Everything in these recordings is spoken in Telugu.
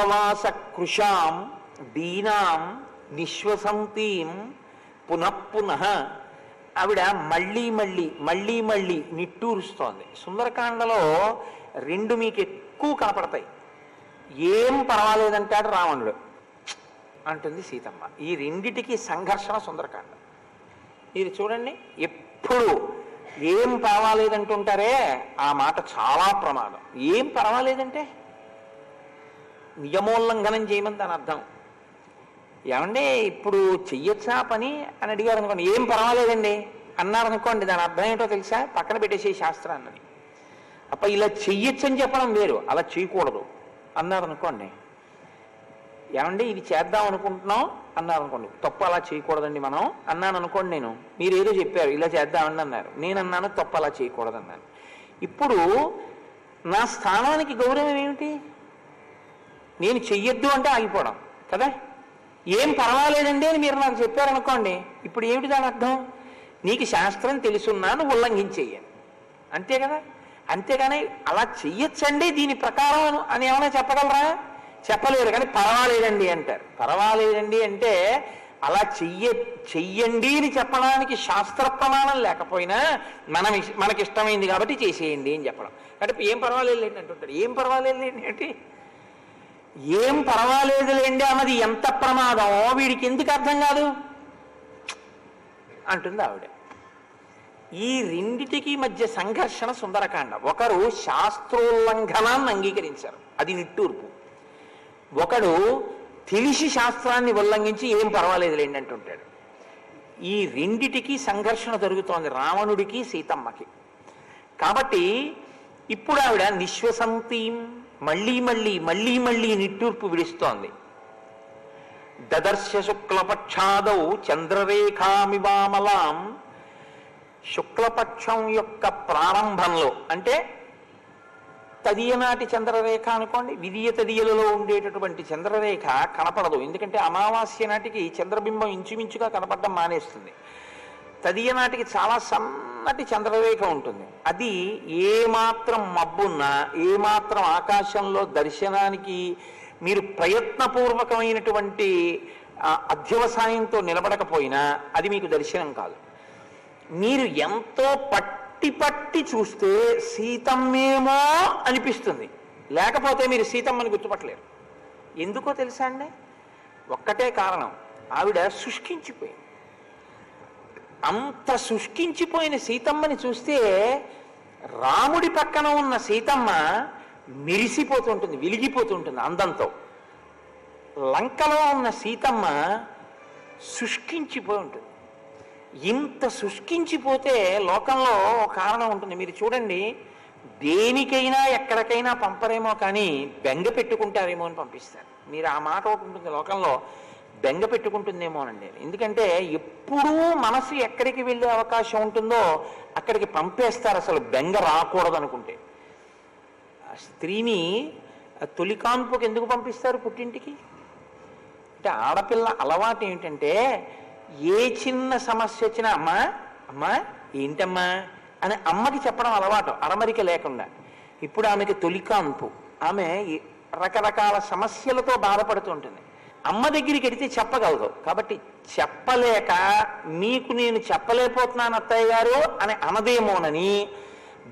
ఉపవాస కృషాం దీనాం నిశ్వసంతీం పునఃపునః. ఆవిడ మళ్ళీ మళ్ళీ మళ్ళీ మళ్ళీ నిట్టూరుస్తోంది. సుందరకాండలో రెండు మీకు ఎక్కువ కనపడతాయి. ఏం పర్వాలేదంటాడు రావణుడు, అంటుంది సీతమ్మ. ఈ రెండిటికి సంఘర్షణ సుందరకాండ. మీరు చూడండి, ఎప్పుడు ఏం పర్వాలేదంటుంటారే ఆ మాట చాలా ప్రమాదం. ఏం పర్వాలేదంటే నియమోల్లంఘనం చేయమని దాని అర్థం. ఏమంటే ఇప్పుడు చెయ్యొచ్చా పని అని అడిగారు అనుకోండి, ఏం పర్వాలేదండి అన్నారనుకోండి, దాని అర్థం ఏంటో తెలుసా? పక్కన పెట్టేసే శాస్త్రాన్ని. అప్ప ఇలా చెయ్యొచ్చని చెప్పడం వేరు, అలా చేయకూడదు అన్నారనుకోండి. ఏమండి ఇది చేద్దాం అనుకుంటున్నాం అన్నారనుకోండి, తప్పు అలా చేయకూడదండి మనం అన్నాను అనుకోండి. నేను మీరు ఏదో చెప్పారు ఇలా చేద్దామండి అన్నారు, నేను అన్నాను తప్పు అలా చేయకూడదన్నాను. ఇప్పుడు నా స్థానానికి గౌరవం ఏమిటి? నేను చెయ్యొద్దు అంటే ఆగిపోవడం కదా. ఏం పర్వాలేదండి అని మీరు నాకు చెప్పారనుకోండి, ఇప్పుడు ఏమిటి దాని అర్థం? నీకు శాస్త్రం తెలుసున్నా నువ్వు ఉల్లంఘించేయను, అంతే కదా. అంతేగాని అలా చెయ్యొచ్చండి దీని ప్రకారం అని ఏమైనా చెప్పగలరా? చెప్పలేరు. కానీ పర్వాలేదండి అంటారు. పర్వాలేదండి అంటే అలా చెయ్యండి అని చెప్పడానికి శాస్త్ర ప్రమాణం లేకపోయినా మనకి ఇష్టమైంది కాబట్టి చేసేయండి అని చెప్పడం. అంటే ఏం పర్వాలేదులేండి అంటుంటాడు. ఏం పర్వాలేదులేండి అంటే ఏం పర్వాలేదులేండి అన్నది ఎంత ప్రమాదమో వీడికి ఎందుకు అర్థం కాదు అంటుంది ఆవిడ. ఈ రెండిటికి మధ్య సంఘర్షణ సుందరకాండ. ఒకరు శాస్త్రోల్లంఘనాన్ని అంగీకరించారు, అది నిట్టూర్పు. ఒకడు తెలిసి శాస్త్రాన్ని ఉల్లంఘించి ఏం పర్వాలేదులేండి అంటుంటాడు. ఈ రెండిటికి సంఘర్షణ జరుగుతోంది, రావణుడికి సీతమ్మకి. కాబట్టి ఇప్పుడు ఆవిడ నిశ్వసంతీం మళ్ళీ మళ్ళీ మళ్ళీ మళ్ళీ నిట్టూర్పు విడుస్తోంది. దదర్శ శుక్లపక్షాదౌ చంద్రరేఖామివామలాం. శుక్లపక్షం యొక్క ప్రారంభంలో అంటే తదియనాటి చంద్రరేఖ అనుకోండి, విధియ తదియలలో ఉండేటటువంటి చంద్రరేఖ కనపడదు. ఎందుకంటే అమావాస్య నాటికి చంద్రబింబం ఇంచుమించుగా కనపడడం మానేస్తుంది. తదియ నాటికి చాలా సన్నటి చంద్రరేఖ ఉంటుంది. అది ఏమాత్రం మబ్బున్నా, ఏమాత్రం ఆకాశంలో దర్శనానికి మీరు ప్రయత్నపూర్వకమైనటువంటి అధ్యవసాయంతో నిలబడకపోయినా అది మీకు దర్శనం కాదు. మీరు ఎంతో పట్టి చూస్తే సీతమ్మేమో అనిపిస్తుంది, లేకపోతే మీరు సీతమ్మని గుర్తుపట్టలేరు. ఎందుకో తెలుసా అండి? ఒక్కటే కారణం, ఆవిడ శుష్కించిపోయింది. అంత శుష్కించిపోయిన సీతమ్మని చూస్తే రాముడి పక్కన ఉన్న సీతమ్మ మెరిసిపోతుంటుంది, వెలిగిపోతుంటుంది అందంతో. లంకలో ఉన్న సీతమ్మ శుష్కించిపోయి ఉంటుంది. ఇంత శుష్కించిపోతే లోకంలో కారణం ఉంటుంది. మీరు చూడండి, దేనికైనా ఎక్కడికైనా పంపరేమో కానీ బెంగ పెట్టుకుంటారేమో అని పంపిస్తారు. మీరు ఆ మాట ఒకటి ఉంటుంది లోకంలో, బెంగ పెట్టుకుంటుందేమోనండి. ఎందుకంటే ఎప్పుడూ మనసు ఎక్కడికి వెళ్ళే అవకాశం ఉంటుందో అక్కడికి పంపేస్తారు, అసలు బెంగ రాకూడదు అనుకుంటే. స్త్రీని తొలికాన్పుకి ఎందుకు పంపిస్తారు పుట్టింటికి అంటే, ఆడపిల్ల అలవాటు ఏమిటంటే ఏ చిన్న సమస్య వచ్చినా అమ్మా అమ్మా ఏంటమ్మా అని అమ్మకి చెప్పడం అలవాటు, అరమరిక లేకుండా. ఇప్పుడు ఆమెకి తొలికాన్పు, ఆమె రకరకాల సమస్యలతో బాధపడుతుంటుంది. అమ్మ దగ్గరికి వెడితే చెప్పగలదు. కాబట్టి చెప్పలేక మీకు నేను చెప్పలేకపోతున్నాను అత్తయ్య గారు అని అనదేమోనని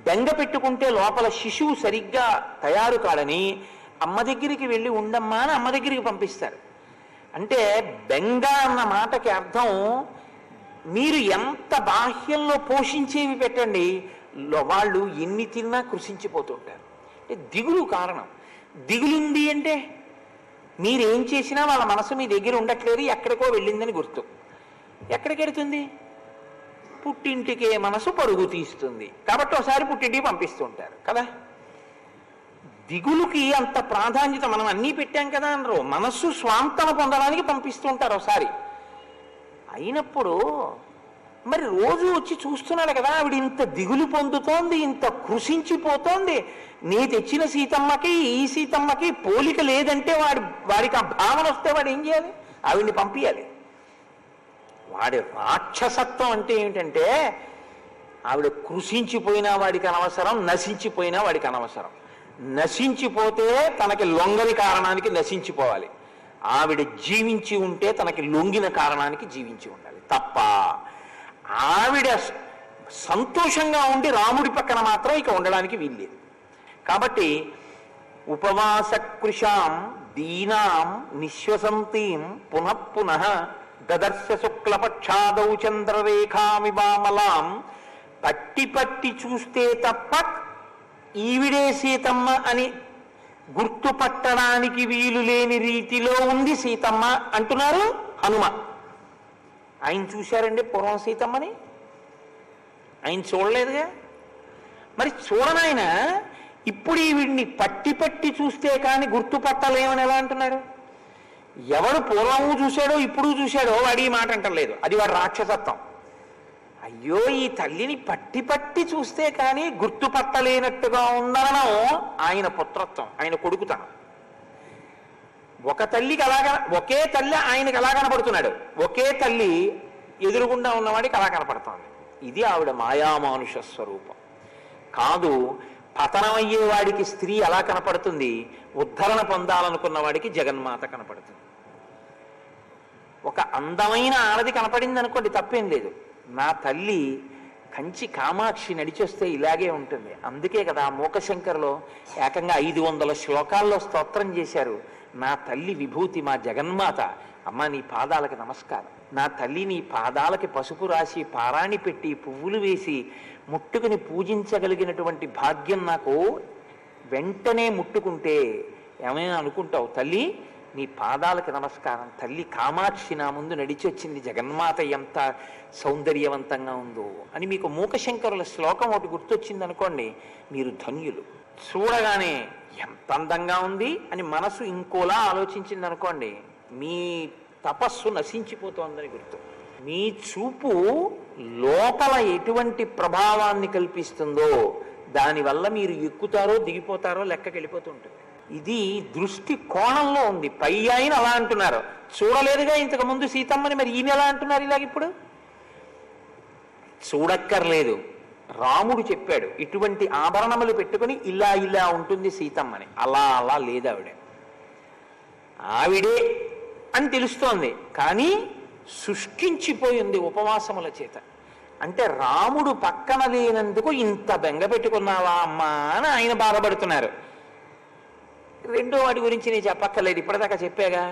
బెంగ పెట్టుకుంటే లోపల శిశువు సరిగ్గా తయారు కాడని అమ్మ దగ్గరికి వెళ్ళి ఉండమ్మా అని అమ్మ దగ్గరికి పంపిస్తారు. అంటే బెంగ అన్న మాటకి అర్థం మీరు ఎంత బాహ్యంలో పోషించేవి పెట్టండి, వాళ్ళు ఎన్ని తిన్నా కృషించిపోతుంటారు. అంటే దిగులు కారణం. దిగులుంది అంటే మీరేం చేసినా వాళ్ళ మనసు మీ దగ్గర ఉండట్లేదు, ఎక్కడికో వెళ్ళిందని గుర్తు. ఎక్కడికి వెళుతుంది? పుట్టింటికే మనసు పరుగు తీస్తుంది. కాబట్టి ఒకసారి పుట్టింటికి పంపిస్తూ ఉంటారు కదా. దిగులుకి అంత ప్రాధాన్యత మనం అన్నీ పెట్టాం కదా అనరు, మనస్సు స్వాంతన పొందడానికి పంపిస్తూ ఉంటారు ఒకసారి. అయినప్పుడు మరి రోజు వచ్చి చూస్తున్నాడు కదా, ఆవిడ ఇంత దిగులు పొందుతోంది, ఇంత కృషించిపోతోంది. నీ తెచ్చిన సీతమ్మకి ఈ సీతమ్మకి పోలిక లేదంటే వాడికి ఆ భావన వస్తే వాడు ఏం చేయాలి? ఆవిడ్ని పంపించాలి. వాడి రాక్షసత్వం అంటే ఏమిటంటే ఆవిడ కృషించిపోయినా వాడికి అనవసరం, నశించిపోయినా వాడికి అనవసరం. నశించిపోతే తనకి లొంగని కారణానికి నశించిపోవాలి, ఆవిడ జీవించి ఉంటే తనకి లొంగిన కారణానికి జీవించి ఉండాలి తప్ప ఆవిడ సంతోషంగా ఉండి రాముడి పక్కన మాత్రం ఇక ఉండడానికి వీల్లేదు. కాబట్టి ఉపవాసకృశాం దీనాం నిశ్వసంతీం పునః పునః దదర్శ శుక్లపక్షాదౌ చంద్రరేఖామివామలాం పట్టి పట్టి చూస్తే తప్ప ఈవిడే సీతమ్మ అని గుర్తుపట్టడానికి వీలు లేని రీతిలో ఉంది సీతమ్మ అంటున్నారు హనుమ. ఆయన చూశారండి పూర్వం సీతమ్మని? ఆయన చూడలేదుగా. మరి చూడనాయన ఇప్పుడు ఈవిడిని పట్టి పట్టి చూస్తే కానీ గుర్తుపట్టలేమని ఎలా అంటున్నారు? ఎవడు పూర్వము చూశాడో ఇప్పుడు చూశాడో వాడి ఈ మాట అంటలేదు, అది వాడు రాక్షసత్వం. అయ్యో ఈ తల్లిని పట్టి పట్టి చూస్తే కానీ గుర్తుపట్టలేనట్టుగా ఉండడం ఆయన పుత్రత్వం, ఆయన కొడుకుతనం. ఒక తల్లికి అలాగా, ఒకే తల్లి ఆయనకి అలా కనపడుతున్నాడు, ఒకే తల్లి ఎదురుగుండా ఉన్నవాడికి అలా కనపడుతోంది. ఇది ఆవిడ మాయామానుష స్వరూపం కాదు. పతనమయ్యేవాడికి స్త్రీ ఎలా కనపడుతుంది, ఉద్ధరణ పొందాలనుకున్న వాడికి జగన్మాత కనపడుతుంది. ఒక అందమైన ఆడది కనపడింది అనుకోండి, తప్పేం లేదు. నా తల్లి కంచి కామాక్షి నడిచొస్తే ఇలాగే ఉంటుంది. అందుకే కదా మూకశంకర్లో ఏకంగా 500 శ్లోకాల్లో స్తోత్రం చేశారు. నా తల్లి విభూతి మా జగన్మాత, అమ్మ నీ పాదాలకి నమస్కారం. నా తల్లి నీ పాదాలకి పసుపు రాసి పారాణి పెట్టి పువ్వులు వేసి ముట్టుకుని పూజించగలిగినటువంటి భాగ్యం నాకు వెంటనే ముట్టుకుంటే ఏమైనా అనుకుంటావు, తల్లి నీ పాదాలకి నమస్కారం. తల్లి కామాక్షి నా ముందు నడిచొచ్చింది, జగన్మాత ఎంత సౌందర్యవంతంగా ఉందో అని మీకు మూకశంకరుల శ్లోకం ఒకటి గుర్తొచ్చింది అనుకోండి, మీరు ధన్యులు. చూడగానే ఎంత అందంగా ఉంది అని మనసు ఇంకోలా ఆలోచించింది అనుకోండి, మీ తపస్సు నశించిపోతోందని గుర్తు. మీ చూపు లోపల ఎటువంటి ప్రభావాన్ని కల్పిస్తుందో దానివల్ల మీరు ఎక్కుతారో దిగిపోతారో లెక్కకి వెళ్ళిపోతుంటుంది. ఇది దృష్టి కోణంలో ఉంది. పై ఆయన అలా అంటున్నారు, చూడలేదుగా ఇంతకు ముందు సీతమ్మని, మరి ఈయన ఎలా అంటున్నారు ఇలాగ? ఇప్పుడు చూడక్కర్లేదు, రాముడు చెప్పాడు ఇటువంటి ఆభరణములు పెట్టుకుని ఇలా ఇలా ఉంటుంది సీతమ్మని. అలా అలా లేదు, ఆవిడే అని తెలుస్తోంది, కానీ శుష్కించిపోయింది ఉపవాసముల చేత. అంటే రాముడు పక్కన లేనందుకు ఇంత బెంగ పెట్టుకున్నావా అమ్మా అని ఆయన బాధపడుతున్నారు. రెండో వాటి గురించి నేను చెప్పక్కర్లేదు, ఇప్పటిదాకా చెప్పాగా.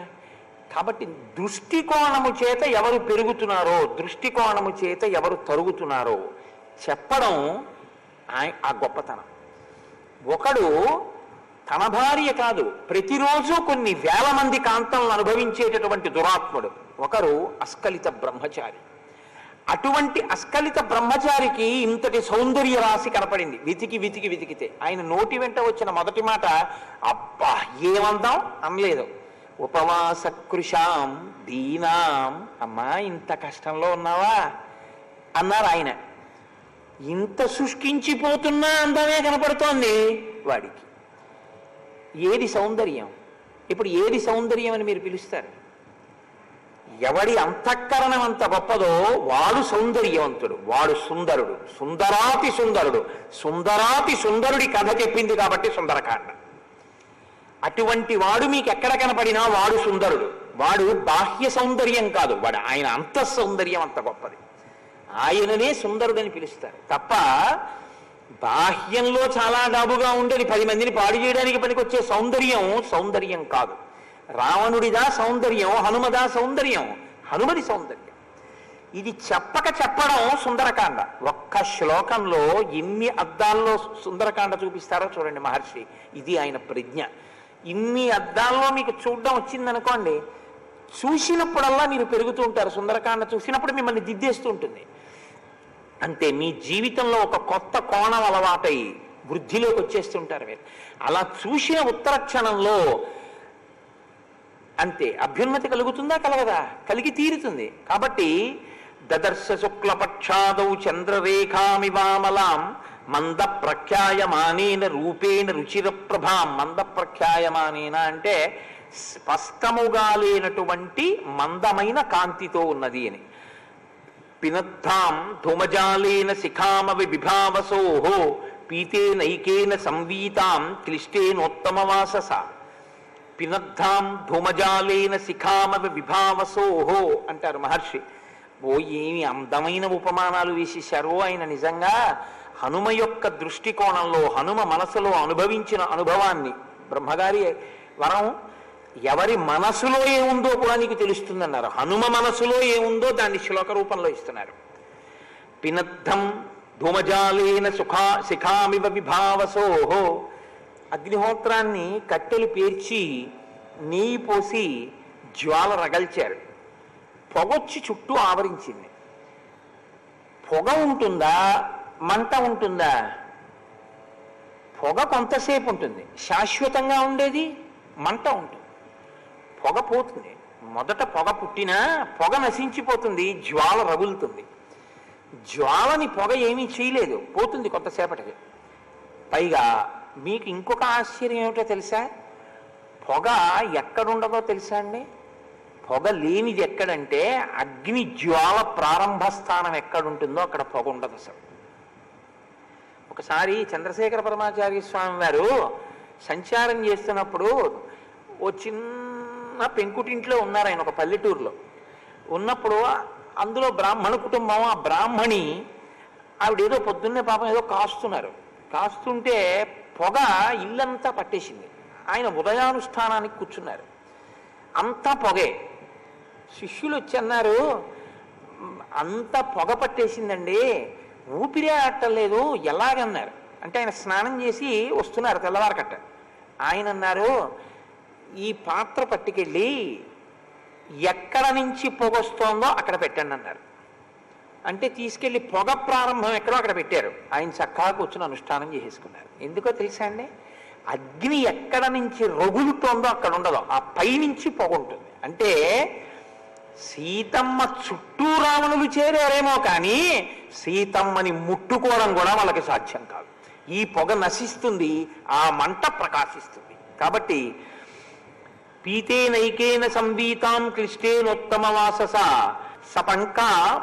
కాబట్టి దృష్టికోణము చేత ఎవరు పెరుగుతున్నారో, దృష్టికోణము చేత ఎవరు తరుగుతున్నారో చెప్పడం ఆ గొప్పతనం. ఒకడు తన భార్య కాదు, ప్రతిరోజు కొన్ని వేల మంది కాంతలను అనుభవించేటటువంటి దురాత్ముడు. ఒకరు అస్కలిత బ్రహ్మచారి. అటువంటి అస్కలిత బ్రహ్మచారికి ఇంతటి సౌందర్య రాశి కనపడింది. వెతికి వెతికి వెతికితే ఆయన నోటి వెంట వచ్చిన మొదటి మాట, అబ్బా ఏమందాం అనలేదు, ఉపవాసకృశాం దీనాం, అమ్మా ఇంత కష్టంలో ఉన్నావా అన్నారు ఆయన. ఇంత శుష్కించిపోతున్నా అందమే కనపడుతోంది వాడికి. ఏది సౌందర్యం? ఇప్పుడు ఏది సౌందర్యం అని మీరు పిలుస్తారు? ఎవడి అంతఃకరణం అంత గొప్పదో వాడు సౌందర్యవంతుడు, వాడు సుందరుడు. సుందరాతి సుందరుడు, సుందరాతి సుందరుడి కథ చెప్పింది కాబట్టి సుందరకాండ. అటువంటి వాడు మీకు ఎక్కడ కనపడినా వాడు సుందరుడు. వాడు బాహ్య సౌందర్యం కాదు, వాడు ఆయన అంతః సౌందర్యం అంత గొప్పది. ఆయననే సుందరుడని పిలుస్తారు తప్ప బాహ్యంలో చాలా డాబుగా ఉండేది 10 మందిని పాడు చేయడానికి పనికొచ్చే సౌందర్యం సౌందర్యం కాదు. రావణుడిదా సౌందర్యం, హనుమదా సౌందర్యం, హనుమది సౌందర్యం. ఇది చెప్పడం సుందరకాండ. ఒక్క శ్లోకంలో ఎన్ని అద్దాల్లో సుందరకాండ చూపిస్తారో చూడండి మహర్షి. ఇది ఆయన ప్రజ్ఞ. ఇన్ని అద్దాల్లో మీకు చూడడం వచ్చిందనుకోండి, చూసినప్పుడల్లా మీరు పెరుగుతూ ఉంటారు. సుందరకాండ చూసినప్పుడు మిమ్మల్ని దిద్దేస్తూ ఉంటుంది. అంతే, మీ జీవితంలో ఒక కొత్త కోణం అలవాటై వృద్ధిలోకి వచ్చేస్తుంటారు మీరు. అలా చూసిన ఉత్తర క్షణంలో అంతే అభ్యున్నతి కలుగుతుందా? కలగదా? కలిగి తీరుతుంది. కాబట్టి దదర్శ శుక్లపక్షాదౌ చంద్రరేఖామివామలాం మంద ప్రఖ్యాయమానేన రూపేణ రుచిర ప్రభాం. మంద ప్రఖ్యాయమానేన అంటే స్పష్టముగా లేనటువంటి మందమైన కాంతితో ఉన్నది అని. పినత్తాం ధూమజాలేన శిఖామవి విభావసోహో పీతే నైకేన సంవీతాం క్లిష్టేనోత్తమవాసస పినద్ధాం ధూమజాలేన శిఖామవ విభావసోహో అంటారు మహర్షి. ఓ ఏమి అందమైన ఉపమానాలు వేసేశారో ఆయన. నిజంగా హనుమ యొక్క దృష్టికోణంలో, హనుమ మనసులో అనుభవించిన అనుభవాన్ని, బ్రహ్మగారి వరం, ఎవరి మనసులో ఏముందో కూడా నీకు తెలుస్తుందన్నారు. హనుమ మనసులో ఏముందో దాన్ని శ్లోక రూపంలో ఇస్తున్నారు. పినద్ధం ధూమజాలేన శిఖామివ విభావసోహో. అగ్నిహోత్రాన్ని కట్టెలు పేర్చి నెయ్యి పోసి జ్వాల రగల్చారు. పొగొచ్చి చుట్టూ ఆవరించింది. పొగ ఉంటుందా, మంట ఉంటుందా? పొగ కొంతసేపు ఉంటుంది, శాశ్వతంగా ఉండేది మంట ఉంటుంది. పొగ పోతుంది, మొదట పొగ పుట్టినా పొగ నశించిపోతుంది, జ్వాల రగులుతుంది. జ్వాలని పొగ ఏమీ చేయలేదు, పోతుంది కొంతసేపటికి. పైగా మీకు ఇంకొక ఆశ్చర్యం ఏమిటో తెలుసా? పొగ ఎక్కడుండదో తెలుసా అండి? పొగ లేనిది ఎక్కడంటే అగ్ని జ్వాల ప్రారంభ స్థానం ఎక్కడుంటుందో అక్కడ పొగ ఉండదు అసలు. ఒకసారి చంద్రశేఖర పరమాచార్య స్వామి వారు సంచారం చేస్తున్నప్పుడు ఓ చిన్న పెంకుటింట్లో ఉన్నారు ఆయన, ఒక పల్లెటూరులో ఉన్నప్పుడు. అందులో బ్రాహ్మణ కుటుంబం. ఆ బ్రాహ్మణి ఆవిడ ఏదో పొద్దున్నే పాపం ఏదో కాస్తున్నారు. కాస్తుంటే పొగ ఇల్లంతా పట్టేసింది. ఆయన ఉదయానుష్ఠానానికి కూర్చున్నారు, అంతా పొగే. శిష్యులు వచ్చి అన్నారు, అంతా పొగ పట్టేసిందండి, ఊపిరే ఆడటలేదు, ఎలాగన్నారు. అంటే ఆయన స్నానం చేసి వస్తున్నారు తెల్లవారకట్ట. ఆయన అన్నారు, ఈ పాత్ర పట్టుకెళ్ళి ఎక్కడ నుంచి పొగ వస్తోందో అక్కడ పెట్టండి అన్నారు. అంటే తీసుకెళ్ళి పొగ ప్రారంభం ఎక్కడో అక్కడ పెట్టారు. ఆయన చక్కగా కూర్చుని అనుష్ఠానం చేసేసుకున్నారు. ఎందుకో తెలుసా అండి? అగ్ని ఎక్కడ నుంచి రగులుతోందో అక్కడ ఉండదు, ఆ పైనుంచి పొగ ఉంటుంది. అంటే సీతమ్మ చుట్టూ రావణులు చేరారేమో కానీ సీతమ్మని ముట్టుకోవడం కూడా వాళ్ళకి సాధ్యం కాదు. ఈ పొగ నశిస్తుంది, ఆ మంట ప్రకాశిస్తుంది. కాబట్టి పీతే నైకేన సంవీతాం క్లిష్టేనోత్తమవాసస సపంక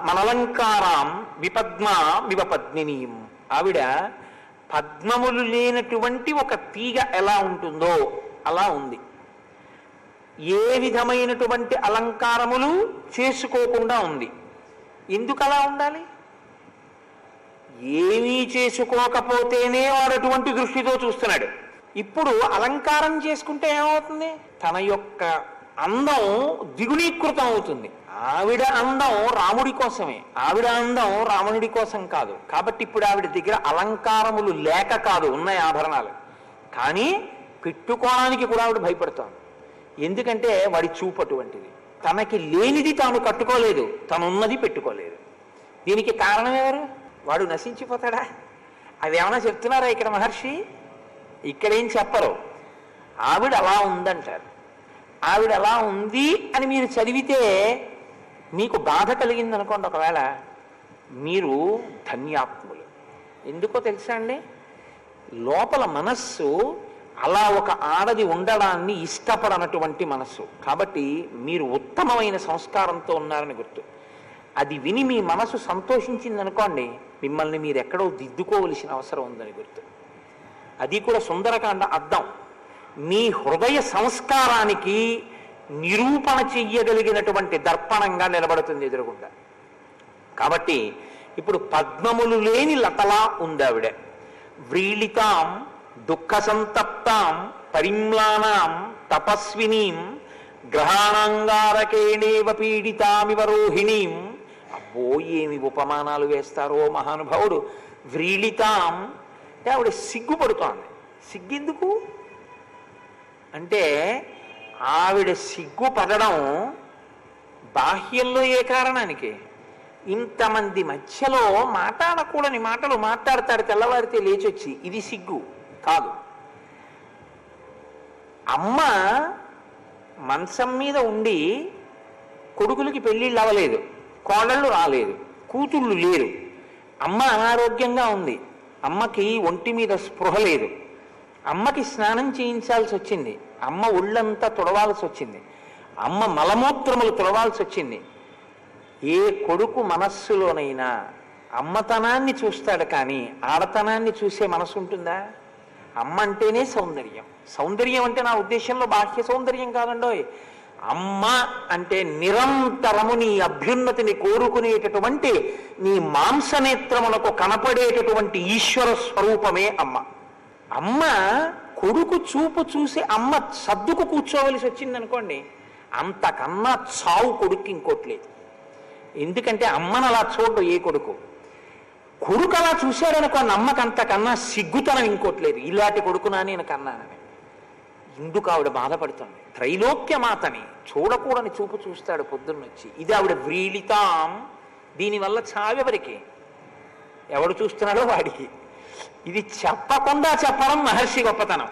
మనలంకారాం విపద్మ వివ పద్మినీం. ఆవిడ పద్మములు లేనటువంటి ఒక తీగ ఎలా ఉంటుందో అలా ఉంది. ఏ విధమైనటువంటి అలంకారములు చేసుకోకుండా ఉంది. ఎందుకు అలా ఉండాలి? ఏమీ చేసుకోకపోతేనే వాడు అటువంటి దృష్టితో చూస్తున్నాడు. ఇప్పుడు అలంకారం చేసుకుంటే ఏమవుతుంది? తన యొక్క అందం ద్విగుణీకృతం అవుతుంది. ఆవిడ అందం రాముడి కోసమే, ఆవిడ అందం రావణుడి కోసం కాదు. కాబట్టి ఇప్పుడు ఆవిడ దగ్గర అలంకారములు లేక కాదు, ఉన్నాయి ఆభరణాలు, కానీ పెట్టుకోవడానికి కూడా ఆవిడ భయపడుతోంది. ఎందుకంటే వాడి చూపు అటువంటిది. తనకి లేనిది తాను కట్టుకోలేదు, తనున్నది పెట్టుకోలేదు. దీనికి కారణం ఎవరు? వాడు నశించిపోతాడా? అవి ఏమైనా చెప్తున్నారా ఇక్కడ మహర్షి? ఇక్కడేం చెప్పరు. ఆవిడ అలా ఉందంటారు. ఆవిడ అలా ఉంది అని మీరు చదివితే మీకు బాధ కలిగింది అనుకోండి, ఒకవేళ, మీరు ధన్యాత్ములు. ఎందుకో తెలుసా అండి? లోపల మనస్సు అలా ఒక ఆడది ఉండడాన్ని ఇష్టపడనటువంటి మనస్సు. కాబట్టి మీరు ఉత్తమమైన సంస్కారంతో ఉన్నారని గుర్తు. అది విని మీ మనసు సంతోషించింది అనుకోండి, మిమ్మల్ని మీరు ఎక్కడో దిద్దుకోవలసిన అవసరం ఉందని గుర్తు. అది కూడా సుందరకాండ అర్థం. మీ హృదయ సంస్కారానికి నిరూపణ చెయ్యగలిగినటువంటి దర్పణంగా నిలబడుతుంది ఎదురుగుండా. కాబట్టి ఇప్పుడు పద్మములు లేని లతలా ఉంది ఆవిడ. వ్రీళితాం దుఃఖ సంతప్తాం పరిమ్లానాం తపస్వినీం గ్రహాణాంగారకేణేవ పీడితామివ రోహిణీం. అబ్బో ఏమి ఉపమానాలు వేస్తారో మహానుభావుడు. వ్రీళితాం అంటే ఆవిడ సిగ్గుపడుతోంది. సిగ్గెందుకు అంటే ఆవిడ సిగ్గుపడడం బాహ్యంలో ఏ కారణానికి? ఇంతమంది మధ్యలో మాట్లాడకూడని మాటలు మాట్లాడతాడు తెల్లవారితే లేచొచ్చి. ఇది సిగ్గు కాదు. అమ్మ మంచం మీద ఉండి కొడుకులకి పెళ్ళిళ్ళు అవ్వలేదు, కోడళ్ళు రాలేదు, కూతుళ్ళు లేరు. అమ్మ అనారోగ్యంగా ఉంది, అమ్మకి ఒంటి మీద స్పృహ లేదు, అమ్మకి స్నానం చేయించాల్సి వచ్చింది, అమ్మ ఒళ్ళంతా తుడవాల్సి వచ్చింది, అమ్మ మలమూత్రములు తుడవాల్సి వచ్చింది. ఏ కొడుకు మనస్సులోనైనా అమ్మతనాన్ని చూస్తాడు కానీ ఆడతనాన్ని చూసే మనసు ఉంటుందా? అమ్మ అంటేనే సౌందర్యం. సౌందర్యం అంటే నా ఉద్దేశంలో బాహ్య సౌందర్యం కాదండోయ్. అమ్మ అంటే నిరంతరము నీ అభ్యున్నతిని కోరుకునేటటువంటి నీ మాంసనేత్రములకు కనపడేటటువంటి ఈశ్వర స్వరూపమే అమ్మ. అమ్మ కొడుకు చూపు చూసి అమ్మ సర్దుకు కూర్చోవలసి వచ్చిందనుకోండి, అంతకన్నా చావు కొడుకు ఇంకోట్లేదు. ఎందుకంటే అమ్మను అలా చూడు ఏ కొడుకు. కొడుకు అలా చూశాడనుకోండి, అమ్మకు అంతకన్నా సిగ్గుతనం ఇంకోట్లేదు. ఇలాంటి కొడుకునా నేను కన్నానని. ఇందుకు ఆవిడ బాధపడుతుంది. త్రైలోక్యమాతని చూడకూడని చూపు చూస్తాడు పొద్దున్నొచ్చి. ఇది ఆవిడ వ్రీళితాం. దీనివల్ల చావెవరికి? ఎవడు చూస్తున్నాడో వాడికి. ఇది చెప్పకుండా చెప్పడం మహర్షి గొప్పతనం.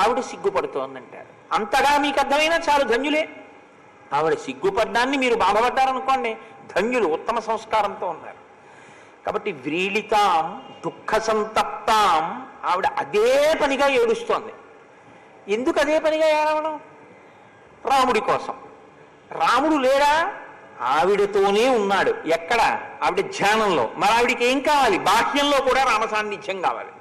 ఆవిడ సిగ్గుపడుతోందంటారు. అంతగా మీకు అర్థమైనా చాలు, ధన్యులే. ఆవిడ సిగ్గుపడ్డాన్ని మీరు బాధపడ్డారనుకోండి, ధన్యులు, ఉత్తమ సంస్కారంతో ఉన్నారు. కాబట్టి వ్రీళితాం దుఃఖ సంతప్తాం. ఆవిడ అదే పనిగా ఏడుస్తోంది. ఎందుకు అదే పనిగా ఏడవడం? రాముడి కోసం. రాముడు లేడా? ఆవిడతోనే ఉన్నాడు. ఎక్కడ? ఆవిడ ధ్యానంలో. మరి ఆవిడికి ఏం కావాలి? బాహ్యంలో కూడా రామ సాన్నిధ్యం కావాలి.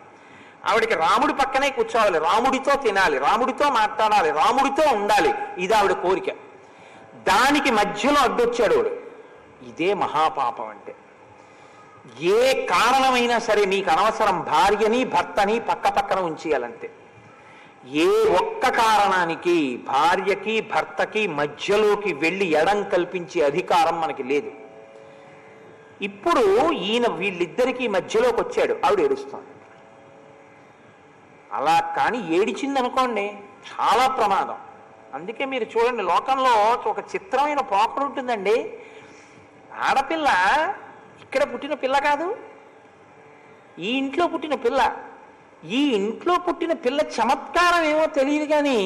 ఆవిడికి రాముడి పక్కనే కూర్చోవాలి, రాముడితో తినాలి, రాముడితో మాట్లాడాలి, రాముడితో ఉండాలి. ఇది ఆవిడ కోరిక. దానికి మధ్యలో అడ్డొచ్చాడు వాడు. ఇదే మహాపాపం. అంటే ఏ కారణమైనా సరే నీకు అనవసరం. భార్యని భర్తని పక్క పక్కన ఉంచేయాలంతే. ఏ ఒక్క కారణానికి భార్యకి భర్తకి మధ్యలోకి వెళ్ళి ఎడం కల్పించే అధికారం మనకి లేదు. ఇప్పుడు ఈయన వీళ్ళిద్దరికీ మధ్యలోకి వచ్చాడు, ఆవిడ ఏడుస్తోంది. అలా కానీ ఏడిచిందనుకోండి చాలా ప్రమాదం. అందుకే మీరు చూడండి, లోకంలో ఒక చిత్రమైన పోకడు ఉంటుందండి. ఆడపిల్ల ఇక్కడ పుట్టిన పిల్ల కాదు, ఈ ఇంట్లో పుట్టిన పిల్ల. ఈ ఇంట్లో పుట్టిన పిల్ల చమత్కారం ఏమో తెలియదు కానీ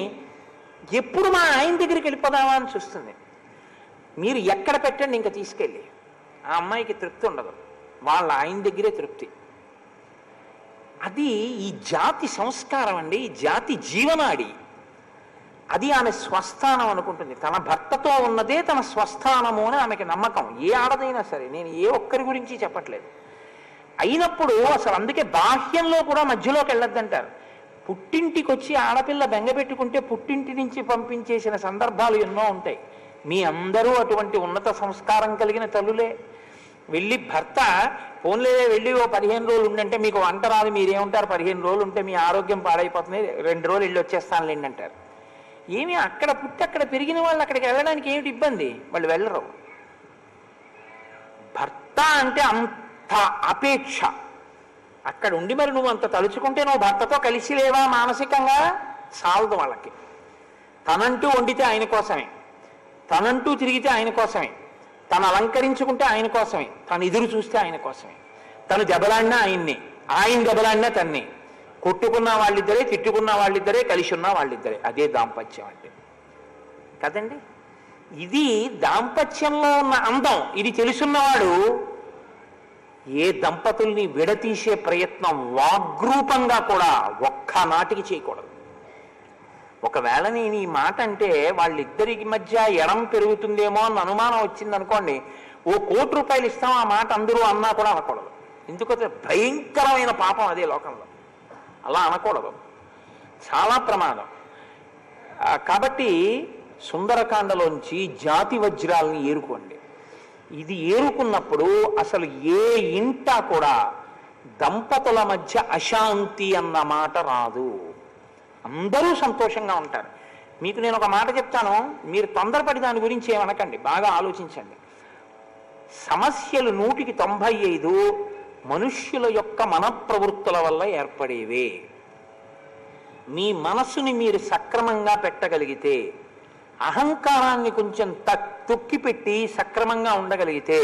ఎప్పుడు మా ఆయన దగ్గరికి వెళ్ళిపోదామా అని చూస్తుంది. మీరు ఎక్కడ పెట్టండి ఇంకా తీసుకెళ్ళి, ఆ అమ్మాయికి తృప్తి ఉండదు, వాళ్ళ ఆయన దగ్గరే తృప్తి. అది ఈ జాతి సంస్కారం అండి, ఈ జాతి జీవనాడి. అది ఆమె స్వస్థానం అనుకుంటుంది. తన భర్తతో ఉన్నదే తన స్వస్థానము అని ఆమెకి నమ్మకం. ఏ ఆడదైనా సరే, నేను ఏ ఒక్కరి గురించి చెప్పట్లేదు. అయినప్పుడు అసలు అందుకే బాహ్యంలో కూడా మధ్యలోకి వెళ్ళొద్దంటారు. పుట్టింటికి వచ్చి ఆడపిల్ల బెంగపెట్టుకుంటే పుట్టింటి నుంచి పంపించేసిన సందర్భాలు ఎన్నో ఉంటాయి. మీ అందరూ అటువంటి ఉన్నత సంస్కారం కలిగిన తల్లులే. వెళ్ళి భర్త ఫోన్లే వెళ్ళి ఓ 15 రోజులు ఉండంటే మీకు వంట రాదు, మీరేమంటారు? 15 రోజులు ఉంటే మీ ఆరోగ్యం పాడైపోతుంది, 2 రోజులు వెళ్ళి వచ్చేస్తానులేండి అంటారు. ఏమి అక్కడ పుట్టి అక్కడ పెరిగిన వాళ్ళు అక్కడికి వెళ్ళడానికి ఏమిటి ఇబ్బంది? వాళ్ళు వెళ్ళరు. భర్త అంటే అంత అపేక్ష. అక్కడ ఉండి మరి నువ్వు అంత తలుచుకుంటే నువ్వు భర్తతో కలిసి లేవా మానసికంగా? చాలదు వాళ్ళకి. తనంటూ వండితే ఆయన కోసమే, తనంటూ తిరిగితే ఆయన కోసమే, తను అలంకరించుకుంటే ఆయన కోసమే, తను ఎదురు చూస్తే ఆయన కోసమే, తను దెబ్బలాడినా ఆయన్ని, ఆయన దెబ్బలాడినా తన్ని, కొట్టుకున్న వాళ్ళిద్దరే, తిట్టుకున్న వాళ్ళిద్దరే, కలిసి ఉన్న వాళ్ళిద్దరే. అదే దాంపత్యం అంటే కదండి. ఇది దాంపత్యంలో ఉన్న అందం. ఇది తెలుసున్నవాడు ఏ దంపతుల్ని విడతీసే ప్రయత్నం వాగ్రూపంగా కూడా ఒక్కనాటికి చేయకూడదు. ఒకవేళ నేను ఈ మాట అంటే వాళ్ళిద్దరికి మధ్య ఎడం పెరుగుతుందేమో అన్న అనుమానం వచ్చిందనుకోండి, ఓ ₹1,00,00,000 ఇస్తాం ఆ మాట అందరూ అన్నా కూడా అనకూడదు. ఎందుకంటే భయంకరమైన పాపం అదే లోకంలో. అలా అనకూడదు, చాలా ప్రమాదం. కాబట్టి సుందరకాండలోంచి జాతి వజ్రాలని ఏరుకోండి. ఇది ఏరుకున్నప్పుడు అసలు ఏ ఇంట కూడా దంపతుల మధ్య అశాంతి అన్న మాట రాదు. అందరూ సంతోషంగా ఉంటారు. మీకు నేను ఒక మాట చెప్తాను, మీరు తొందరపడి దాని గురించి ఏమనకండి, బాగా ఆలోచించండి. సమస్యలు 195 మనుష్యుల యొక్క మనఃప్రవృత్తుల వల్ల ఏర్పడేవే. మీ మనస్సుని మీరు సక్రమంగా పెట్టగలిగితే, అహంకారాన్ని కొంచెం తొక్కిపెట్టి సక్రమంగా ఉండగలిగితే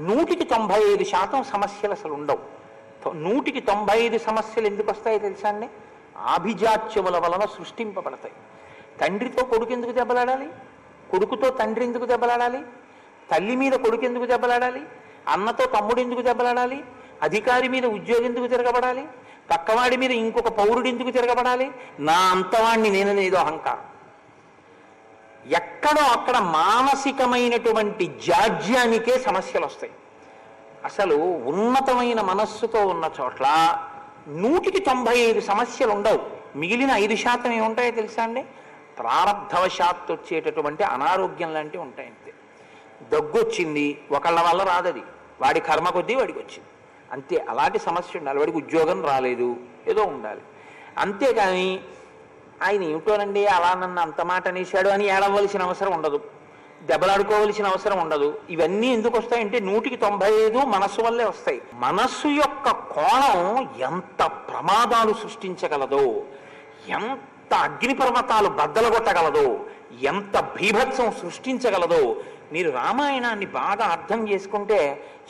195% సమస్యలు అసలు ఉండవు. 195 సమస్యలు ఎందుకు వస్తాయో తెలుసా అండి? ఆభిజాత్యముల వలన సృష్టింపబడతాయి. తండ్రితో కొడుకు ఎందుకు దెబ్బలాడాలి? కొడుకుతో తండ్రి ఎందుకు దెబ్బలాడాలి? తల్లి మీద కొడుకు ఎందుకు దెబ్బలాడాలి? అన్నతో తమ్ముడు ఎందుకు దెబ్బలాడాలి? అధికారి మీద ఉద్యోగం ఎందుకు తిరగబడాలి? పక్కవాడి మీద ఇంకొక పౌరుడు ఎందుకు తిరగబడాలి? నా అంతవాణ్ణి నేననేదో అహంకారం. ఎక్కడో అక్కడ మానసికమైనటువంటి జాడ్యానికే సమస్యలు వస్తాయి. అసలు ఉన్నతమైన మనస్సుతో ఉన్న చోట్ల 195 సమస్యలు ఉండవు. మిగిలిన 5% ఏముంటాయో తెలుసా అండి? ప్రారబ్ధవశాత్తు వచ్చేటటువంటి అనారోగ్యం లాంటివి ఉంటాయి అంతే. దగ్గు వచ్చింది, ఒకళ్ళ వల్ల రాదది, వాడి కర్మ కొద్దీ వాడికి వచ్చింది అంతే. అలాంటి సమస్య ఉండాలి. వాడికి ఉద్యోగం రాలేదు, ఏదో ఉండాలి. అంతేగాని ఆయన ఏమిటోనండి అలా నన్ను అంత మాట అనేశాడు అని ఏడవలసిన అవసరం ఉండదు, దెబ్బలాడుకోవలసిన అవసరం ఉండదు. ఇవన్నీ ఎందుకు వస్తాయంటే 195 మనస్సు వల్లే వస్తాయి. మనస్సు యొక్క కోణం ఎంత ప్రమాదాలు సృష్టించగలదో, ఎంత అగ్నిపర్వతాలు బద్దలగొట్టగలదో, ఎంత భీభత్సం సృష్టించగలదో మీరు రామాయణాన్ని బాగా అర్థం చేసుకుంటే,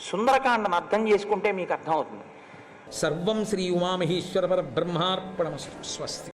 సుందరకాండను అర్థం చేసుకుంటే మీకు అర్థమవుతుంది. సర్వం శ్రీ ఉమామహేశ్వర పరబ్రహ్మార్పణమస్తు. స్వస్తి.